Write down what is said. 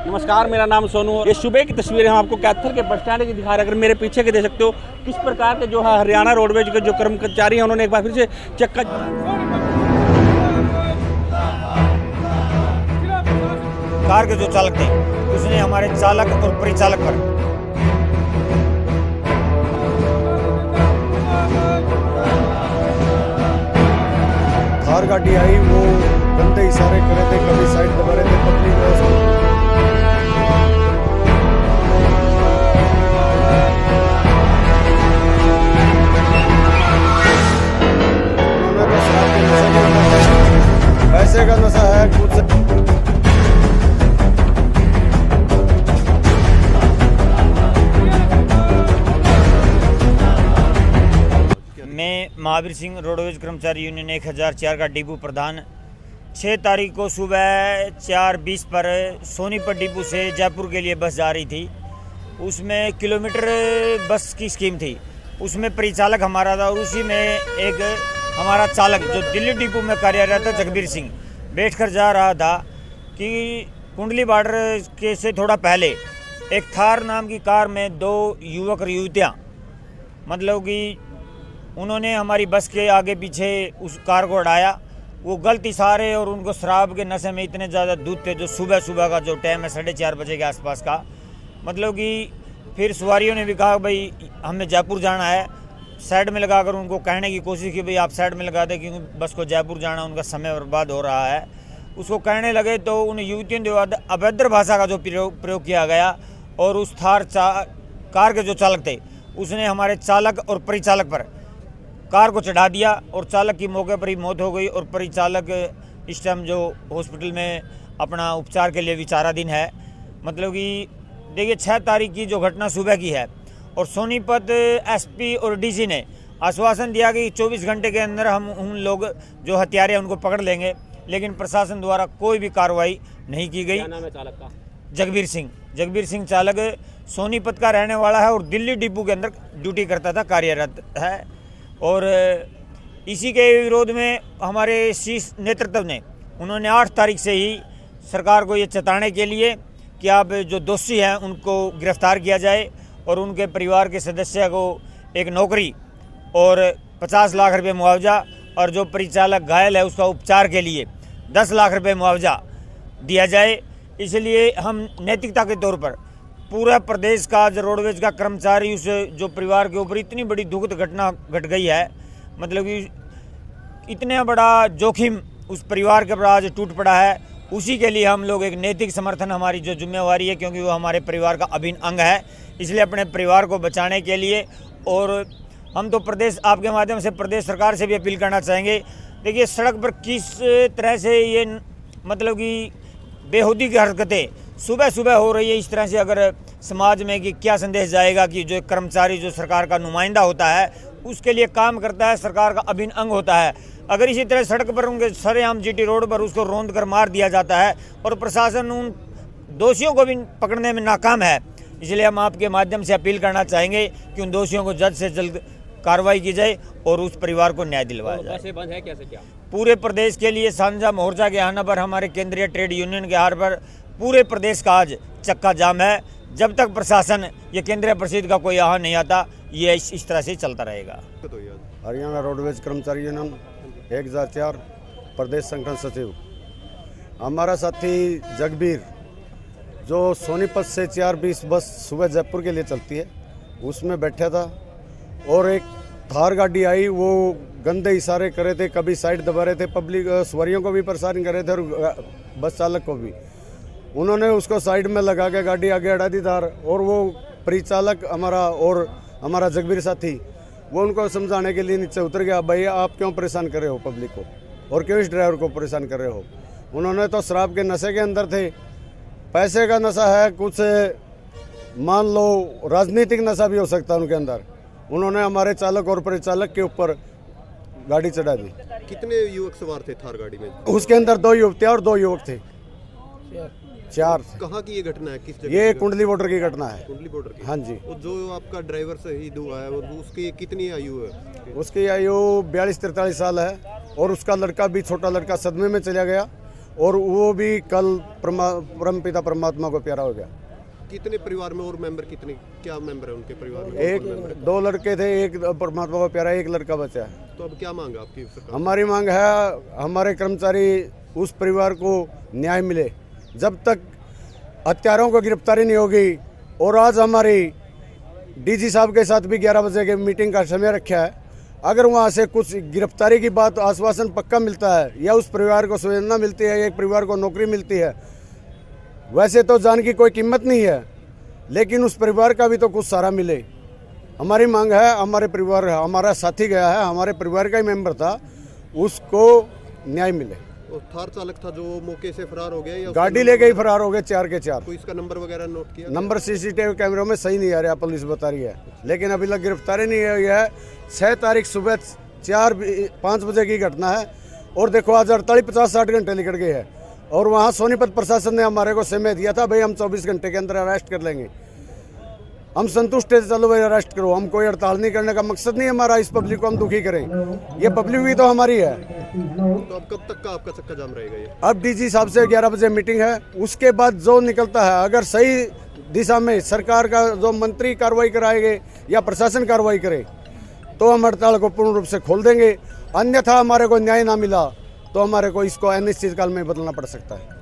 नमस्कार, मेरा नाम सोनू। ये सुबह की तस्वीरें हम आपको कैथल के बस स्टैंड की दिखा रहे हैं। अगर मेरे पीछे के देख सकते हो किस प्रकार के जो है हरियाणा रोडवेज के जो कर्मचारी हैं उन्होंने एक बार फिर से चक्का कार के जो चालक थे उसने हमारे चालक और परिचालक पर थार गाड़ी आई, वो गंदे इशारे कर रहे थे, कभी साइड दबा रहे थे पब्लिक पैसे का नशा है कुछ। मैं महावीर सिंह रोडवेज कर्मचारी यूनियन 1004 का डिपो प्रधान 6 तारीख को सुबह 4:20 पर सोनीपत डिपो से जयपुर के लिए बस जा रही थी। उसमें किलोमीटर बस की स्कीम थी, उसमें परिचालक हमारा था और उसी में एक हमारा चालक जो दिल्ली डिपो में कार्यरत है जगबीर सिंह बैठकर जा रहा था कि कुंडली बॉर्डर के से थोड़ा पहले एक थार नाम की कार में 2 युवक और युवतियाँ मतलब कि उन्होंने हमारी बस के आगे पीछे उस कार को उड़ाया। वो गलत इशारे और उनको शराब के नशे में इतने ज़्यादा दूध थे, जो सुबह सुबह का जो टाइम है 4:30 बजे के आसपास का, मतलब कि फिर सवारियों ने भी कहा भाई हमें जयपुर जाना है। साइड में लगाकर उनको कहने की कोशिश की भाई आप साइड में लगा दें क्योंकि बस को जयपुर जाना, उनका समय बर्बाद हो रहा है। उसको कहने लगे तो उन युवतियों ने अभद्र भाषा का जो प्रयोग किया गया और उस थार कार के जो चालक थे उसने हमारे चालक और परिचालक पर कार को चढ़ा दिया और चालक की मौके पर ही मौत हो गई और परिचालक इस टाइम जो हॉस्पिटल में अपना उपचार के लिए विचाराधीन है। मतलब कि देखिए 6 तारीख की जो घटना सुबह की है और सोनीपत एसपी और डीसी ने आश्वासन दिया कि 24 घंटे के अंदर हम उन लोग जो हत्यारे हैं उनको पकड़ लेंगे, लेकिन प्रशासन द्वारा कोई भी कार्रवाई नहीं की गई। क्या नाम है चालक का? जगबीर सिंह चालक सोनीपत का रहने वाला है और दिल्ली डिपो के अंदर ड्यूटी करता था, कार्यरत है। और इसी के विरोध में हमारे शीर्ष नेतृत्व ने उन्होंने 8 तारीख से ही सरकार को ये चेताने के लिए कि आप जो दोषी हैं उनको गिरफ्तार किया जाए और उनके परिवार के सदस्य को एक नौकरी और 50 लाख रुपए मुआवजा और जो परिचालक घायल है उसका उपचार के लिए 10 लाख रुपए मुआवजा दिया जाए। इसलिए हम नैतिकता के तौर पर पूरा प्रदेश का जो रोडवेज का कर्मचारी उस जो परिवार के ऊपर इतनी बड़ी दुखद घटना घट गई है, मतलब कि इतना बड़ा जोखिम उस परिवार के ऊपर आज टूट पड़ा है, उसी के लिए हम लोग एक नैतिक समर्थन हमारी जो जिम्मेवारी है क्योंकि वो हमारे परिवार का अभिन्न अंग है, इसलिए अपने परिवार को बचाने के लिए और हम तो प्रदेश आपके माध्यम से प्रदेश सरकार से भी अपील करना चाहेंगे। देखिए सड़क पर किस तरह से ये मतलब कि बेहूदी की हरकतें सुबह सुबह हो रही है, इस तरह से अगर समाज में कि क्या संदेश जाएगा कि जो कर्मचारी जो सरकार का नुमाइंदा होता है उसके लिए काम करता है, सरकार का अभिन्न अंग होता है, अगर इसी तरह सड़क पर उनके सरेआम जीटी रोड पर उसको रौंद कर मार दिया जाता है और प्रशासन उन दोषियों को भी पकड़ने में नाकाम है। इसलिए हम आपके माध्यम से अपील करना चाहेंगे कि उन दोषियों को जल्द से जल्द कार्रवाई की जाए और उस परिवार को न्याय दिलवाया जाए। कैसे बंद है, कैसे क्या? पूरे प्रदेश के लिए साझा मोर्चा के आने पर हमारे केंद्रीय ट्रेड यूनियन के हार पर पूरे प्रदेश का आज चक्का जाम है। जब तक प्रशासन ये केंद्रीय परिषद का कोई यहाँ नहीं आता ये इस तरह से चलता रहेगा। हरियाणा रोडवेज कर्मचारी यूनियन 1004 प्रदेश संगठन सचिव हमारा साथी जगबीर जो सोनीपत से 4:20 बस सुबह जयपुर के लिए चलती है उसमें बैठा था और एक थार गाड़ी आई, वो गंदे इशारे कर रहे थे, कभी साइड दबा रहे थे, पब्लिक सवारियों को भी परेशान कर रहे थे और बस चालक को भी। उन्होंने उसको साइड में लगा के गाड़ी आगे अड़ा दी थार और वो परिचालक हमारा जगबीर साथी वो उनको समझाने के लिए नीचे उतर गया, भैया आप क्यों परेशान कर रहे हो पब्लिक को और क्यों इस ड्राइवर को परेशान कर रहे हो। उन्होंने तो शराब के नशे के अंदर थे, पैसे का नशा है, कुछ मान लो राजनीतिक नशा भी हो सकता है उनके अंदर। उन्होंने हमारे चालक और परिचालक के ऊपर गाड़ी चढ़ा दी। कितने युवक सवार थे थार गाड़ी में? उसके अंदर 2 युवतियाँ और 2 युवक थे। 4। कहाँ की ये घटना है, किस जगह? ये कुंडली बॉर्डर की घटना है। कुंडली बॉर्डर की? हाँ जी। और जो आपका ड्राइवर शहीद हुआ है वो उसकी कितनी आयु है? उसकी आयु 42-43 साल है और उसका लड़का भी छोटा लड़का सदमे में चला गया और वो भी कल परमपिता परमात्मा को प्यारा हो गया। कितने परिवार में और मेंबर कितने, क्या मेंबर है उनके परिवार में? एक 2 लड़के थे, एक परमात्मा को प्यारा, एक लड़का बचा है। तो अब क्या मांग है आपकी सरकार? हमारी मांग है हमारे कर्मचारी उस परिवार को न्याय मिले। जब तक हत्यारों को गिरफ्तारी नहीं होगी, और आज हमारी डीजी साहब के साथ भी 11 बजे के मीटिंग का समय रखा है, अगर वहाँ से कुछ गिरफ्तारी की बात आश्वासन पक्का मिलता है या उस परिवार को संवेदना मिलती है, एक परिवार को नौकरी मिलती है, वैसे तो जान की कोई कीमत नहीं है, लेकिन उस परिवार का भी तो कुछ सहारा मिले। हमारी मांग है, हमारे परिवार, हमारा साथी गया है, हमारे परिवार का ही मेंबर था, उसको न्याय मिले। और थार चालक था जो मौके से फरार हो गया, या गाड़ी लेके ही फरार हो गए 4 के 4। कोई इसका नंबर वगैरह नोट किया? नंबर सीसीटीवी कैमरों में सही नहीं आ रहा, पुलिस बता रही है, लेकिन अभी तक गिरफ्तारी नहीं हुई है। 6 तारीख सुबह 4-5 बजे की घटना है, और देखो आज 48-50-60 घंटे निकल गए हैं, और वहाँ सोनीपत प्रशासन ने हमारे को समय दिया था, भाई हम 24 घंटे के अंदर अरेस्ट कर लेंगे। हम संतुष्ट है, चलो भाई अरेस्ट करो, हम कोई हड़ताल नहीं करने का मकसद नहीं हमारा इस पब्लिक को हम दुखी करें, ये पब्लिक भी तो हमारी है। तो अब कब तक का आपका चक्का जाम रहेगा ये? अब डीजी साहब से 11 बजे मीटिंग है, उसके बाद जो निकलता है, अगर सही दिशा में सरकार का जो मंत्री कार्रवाई कराएंगे या प्रशासन कार्रवाई करे, तो हम हड़ताल को पूर्ण रूप से खोल देंगे। अन्यथा हमारे को न्याय ना मिला तो हमारे को इसको अनिश्चितकाल में बदलना पड़ सकता है।